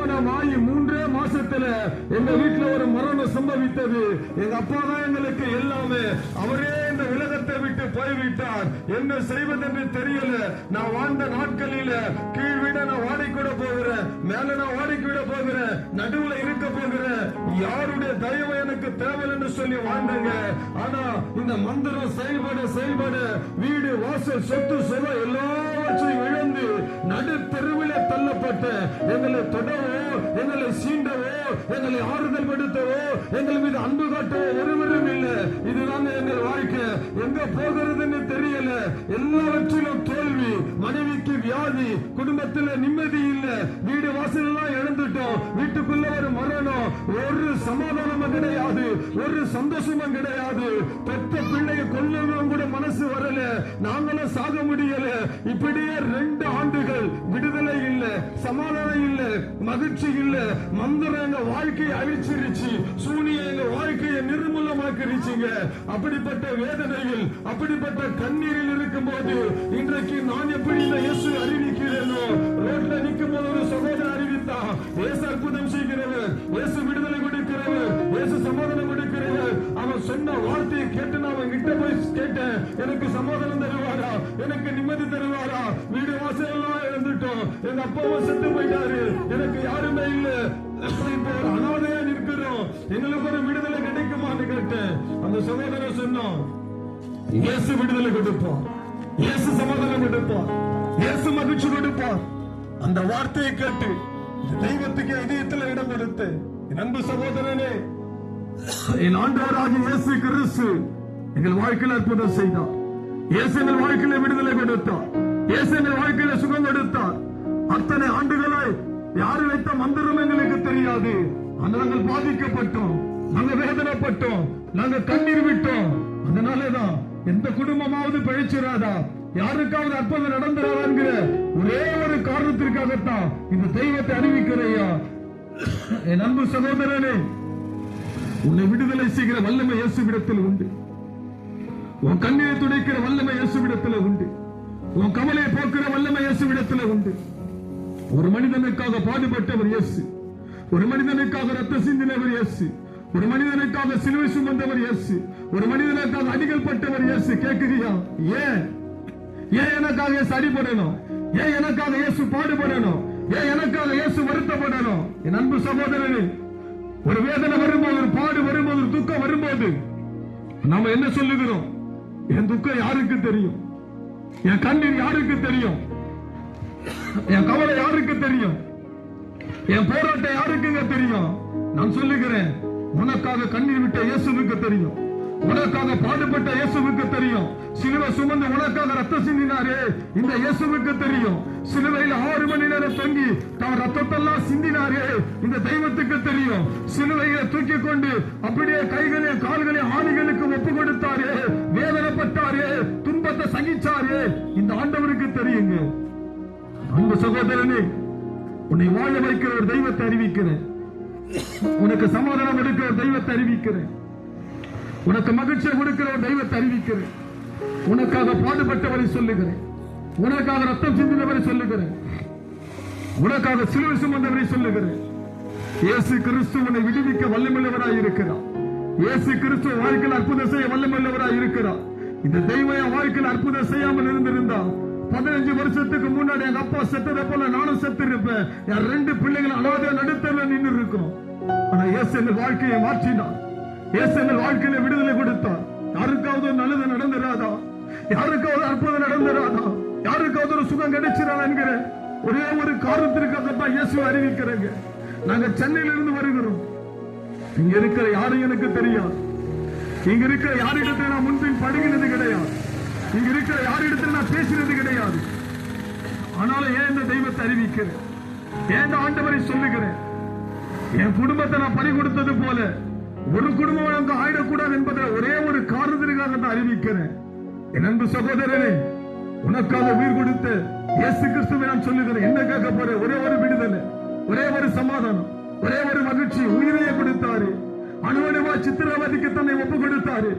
திருமணமாகி 3 மாசத்துல எங்க வீட்டுல ஒரு மரணம் சம்பவித்தது. எங்க அப்பா தான் எங்களுக்கு எல்லாமே. அவரே இந்த உலகத்தை விட்டு போய்விட்டார். என்ன செய்வதென்று தெரியல. நான் வாழ்ந்த நாட்களில கீழ் வீட நான் வாடிக்கூட போகிறேன், மேல நான் வாடிக்கூட போகிறேன், நடுவுல இருக்க போகிறேன். யாருடைய தயவு எனக்கு தேவைன்னு சொல்லி வாழ்ந்தங்க. ஆனா இந்த மந்திரம் செயல்பட வீடு வாசல் சொத்து சுக எல்லாவற்றையும் இழந்து நடு தெருவில தள்ளப்பட்ட எங்களை தொடவோ, எங்களை சீண்டவோ, எங்களை ஆறுதல் படுத்தவோ, எங்கள் மீது அன்பு காட்டவோ ஒருவரும் இல்லை. இதுதான் எங்கள் வாழ்க்கை. எங்க போகிறதுன்னு தெரியல. எல்லாவற்றிலும் தோல்வி, மனைவிக்கு வியாதி, குடும்பத்தில் நிம்மதி இல்லை, வீடு வாசல் எல்லாம் இழந்துட்டோம், வீட்டுக்குள்ள ஒரு மரணம், ஒரு சமாதானமும் கிடையாது, ஒரு சந்தோஷமும் கிடையாது. பெற்ற பிள்ளைய கொல்லவும் கூட மனசு வரல, நாங்களும் சாக முடியல. இப்படியே 2 ஆண்டுகள் விடுதலை இல்ல, சமாதானம் இல்ல, மகிழ்ச்சி இல்ல. மந்திரம் எங்க வாழ்க்கையை அழிச்சிருச்சு, சூனிய எங்க வாழ்க்கையை நிர்மூலமாக்கிருச்சுங்க. அப்படிப்பட்ட வேதனையில், அப்படிப்பட்ட கண்ணீரில் இருக்கும் போது இன்றைக்கு நான் எப்படி இந்த இயேசு அறிவிக்கிறேனோ, ரோட்ல நிற்கும் போது ஒரு சகோதரர் அறிவித்தா, இயேசு அற்புதம் செய்கிறவர், இயேசு விடுதலை கொடுக்கிறவர், இயேசு சமாதானம் கொடுக்கிறவர். அவன் சொன்ன வார்த்தையை கேட்டு நான் அவன் கிட்ட போய் கேட்டேன், எனக்கு சமாதானம் தருவாரா, எனக்கு நிம்மதி தருவாரா? வீடு வாசல் எல்லாம் இழந்துட்டோம், எங்க அப்பாவும் செத்து போயிட்டாரு, எனக்கு யாருமே இல்ல, இப்போ ஒரு அனாதையா நிற்கிறோம், எங்களுக்கு ஒரு விடுதலை கிடைக்குமான்னு கேட்டேன். அந்த சகோதரர் சொன்னோம், இயேசு விடுதலை கொடுப்பார், இயேசு சமாதானம் கொடுப்பார், இயேசு மகிழ்ச்சி கொடுப்பார். அந்த வார்த்தையை கேட்டு தெய்வத்துக்கு இதயத்தில் இடம் கொடுத்து, என் அன்பு சகோதரனே, என் ஆண்டவராகிய இயேசு கிறிஸ்து எங்கள் வாழ்க்கையில் அற்புதம் செய்தார். இயேசு எங்கள் வாழ்க்கையில விடுதலை கொடுத்தார். இயேசு எங்கள் வாழ்க்கையில சுகம் கொடுத்தார். அத்தனை ஆண்டுகளை யாரு வைத்த மந்திரம் எங்களுக்கு தெரியாது. நாங்கள் பாதிக்கப்பட்டோம், நாங்க வேதனைப்பட்டோம், நாங்க கண்ணீர் விட்டோம். அதனாலதான் எந்த குடும்பமாவது பிழைச்சிடாதா, யாருக்காவது அற்புதம் நடந்துடாதாங்கிற ஒரே ஒரு காரணத்திற்காகத்தான் இந்த தெய்வத்தை அறிவிக்கிறையா. என் அன்பு சகோதரனே, உன்னை விடுதலை செய்கிற வல்லமை இயேசுவிடத்தில் உண்டு. உன் கண்ணீரை துடைக்கிற வல்லமை இயேசுவிடத்தில் உண்டு. உன் கவலையை போக்குற வல்லமை இயேசுவிடத்தில் உண்டு. ஒரு மனிதனுக்காக பாடுபட்டவர் இயேசு, ஒரு மனிதனுக்காக ரத்த சிந்தினவர் இயேசு, ஒரு மனிதனுக்காக சிலுவை சுமந்தவர் இயேசு, ஒரு மனிதனுக்காக அடிகள் பட்டவர் இயேசு. கேட்குறியா? ஏன் எனக்காக இயேசு அடிபடணும்? ஏன் எனக்காக இயேசு பாடுபடணும்? ஏன் எனக்காக இயேசு வருத்தப்படணும்? என் அன்பு சகோதரனே, ஒரு வேதனை வரும்போது, ஒரு பாடு வரும்போது, ஒரு துக்கம் வரும்போது நாம என்ன சொல்லுகிறோம்? என் துக்கம் யாருக்கு தெரியும்? என் கண்ணீர் யாருக்கு தெரியும்? என் கவலை யாருக்கு தெரியும்? என் போராட்டம் யாருக்குங்க தெரியும்? நான் சொல்லுகிறேன், உனக்காக கண்ணீர் விட்ட இயேசுவுக்கு தெரியும், உனக்காக பாடுபட்ட இயேசுவுக்கு தெரியும். சிலுவை சுமந்து உனக்காக ரத்தம் சிந்தினாரே, இந்த இயேசுவுக்கு தெரியும். சிலுவையில் 6 மணி நேரம் தங்கி தான் ரத்தத்தெல்லாம் சிந்தினாரே, இந்த தெய்வத்துக்கு தெரியும். சிலுவையை தூக்கி கொண்டு அப்படியே கைகளையும் கால்களையும் ஆணிகளுக்கு ஒப்பு கொடுத்தாரே, வேதனைப்பட்டாரே, துன்பத்தை சகிச்சாரே, இந்த ஆண்டவருக்கு தெரியுங்க. அன்பு சகோதரனே, உன்னை வாழ வைக்கிற ஒரு தெய்வத்தை அறிவிக்கிறேன், உனக்கு சமாதானம் எடுக்கிற ஒரு தெய்வத்தை அறிவிக்கிறேன், உனக்கு மகிழ்ச்சியை கொடுக்கிற ஒரு தெய்வத்தை அறிவிக்கிறேன், உனக்காக பாடுபட்டவரை சொல்லுகிறேன், உனக்காக ரத்தம் சிந்தினவரை சொல்லுகிறேன், உனக்காக சிலுவை சுமந்தவரை சொல்லுகிறேன். இயேசு கிறிஸ்து உன்னை விடுவிக்க வல்லமையுள்ளவராய் இருக்கிறார். இயேசு கிறிஸ்து வாழ்க்கையில் அற்புதம் செய்ய வல்லமையுள்ளவராய் இருக்கிறார். இந்த தெய்வம் வாழ்க்கையில் அற்புதம் செய்யாமல் இருந்திருந்தா 15 வருஷத்துக்கு முன்னாடி எங்க அப்பா செத்ததை போல நானும் செத்து இருப்பேன். என் 2 பிள்ளைகள் அனாதை நடுத்தல நின்று இருக்கும். ஆனா இயேசு எங்கள் வாழ்க்கையை மாற்றினார். இயேசு எங்கள் வாழ்க்கையில விடுதலை கொடுத்தார். யாருக்காவது நல்லது நடந்துராதா? யாருக்காவது அற்புதம் நடந்துராதா? யாருக்காவது ஒரு சுகம் கிடைச்சிடாதா என்கிற ஒரே ஒரு காரணத்திற்காகத்தான் இயேசுவை அறிவிக்கிறேங்க. நாங்க சென்னையில இருந்து வருகிறோம். இங்க இருக்கிற யாரும் எனக்கு தெரியாது. இங்க இருக்கிற யாரிடத்துல நான் முன்பின் பழகினது கிடையாது. இங்க இருக்கிற யாரிடத்துல நான் பேசினது கிடையாது. ஆனாலும் ஏன் இந்த தெய்வத்தை அறிவிக்கிறேன், ஏன் ஆண்டவரை சொல்லுகிறேன்? என் குடும்பத்தை நான் பறி கொடுத்தது போல ஒரு குடும்பம் அங்கு ஆயிடக்கூடாது என்பதை ஒரே ஒரு காரணத்திற்காக நான் அறிவிக்கிறேன். என் அன்பு சகோதரனே, உனக்காக உயிர் கொடுத்த இயேசு கிறிஸ்துவை நான் சொல்லுகிறேன். என்ன கேட்க போற? ஒரே ஒரு விடுதலை, ஒரே ஒரு சமாதானம், ஒரே ஒரு மகிழ்ச்சி. உயிரையே கொடுத்தாரு. அணுவணுவா சித்திரவதைக்கு தன்னை ஒப்பு கொடுத்தாரு.